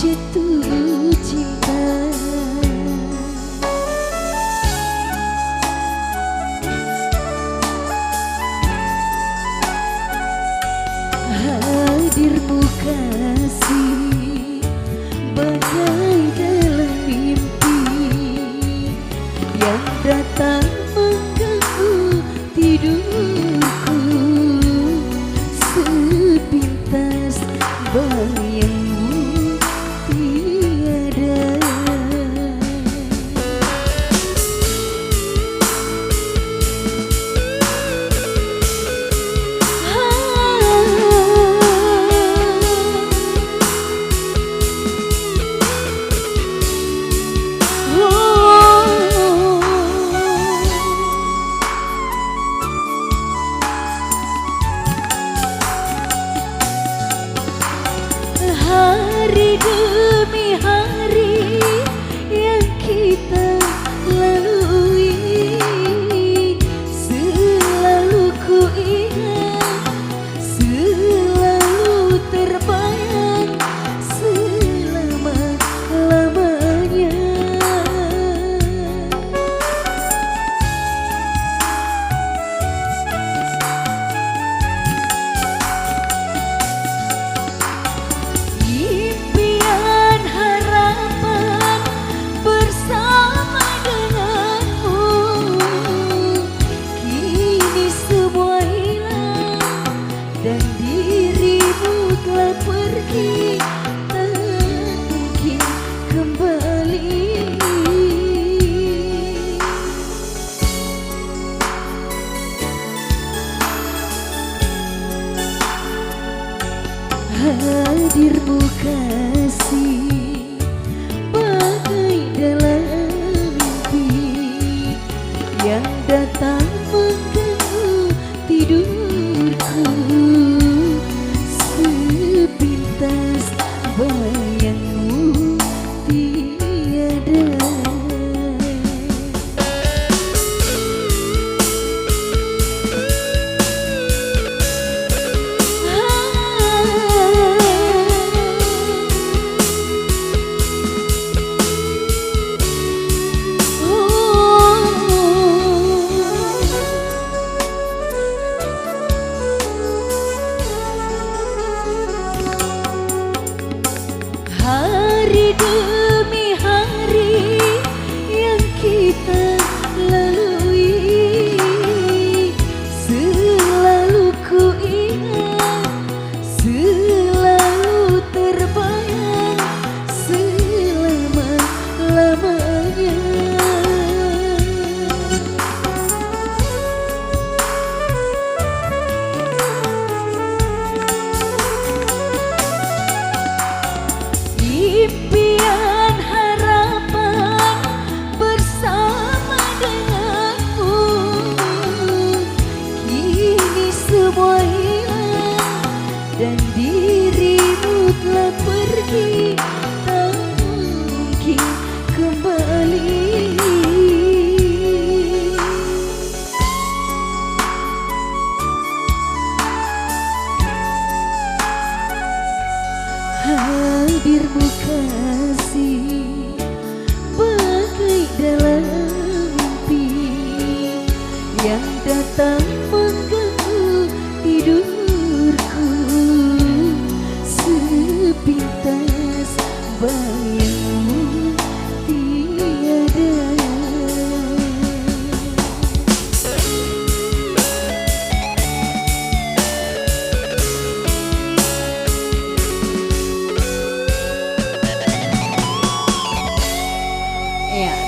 jatuh cinta. Hadirmu kasih bagai dalam mimpi yang datang mengganggu tidurku, sepintas bayangmu tiada. Hari demi hari yang kita lalui, selalu ku ingat, selalu terbayang selama-lamanya. Impian harapan bersama denganmu, kini semua hilang dan dirimu telah pergi, tak mungkin kembali. Hadirmu kasih bagai dalam mimpi yang datang mengganggu tidurku, sepintas bayangmu tiada. Hari demi hari yang kita lalui, selalu ku ingat, selalu terbayang selama-lamanya. Impian harapan bersama denganmu, kini semua hilang dan dirimu telah pergi, tak mungkin kembali. Hadirmu kasih bagai dalam mimpi yang datang mengganggu tidurku, sepintas bayangmu tiada.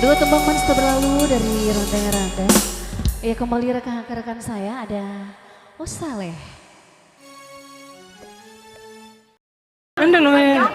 Dua tembang manis berlalu dari Ranteng-Ranteng. Ya, kembali rekan-rekan saya ada Saleh. Anda loh ya.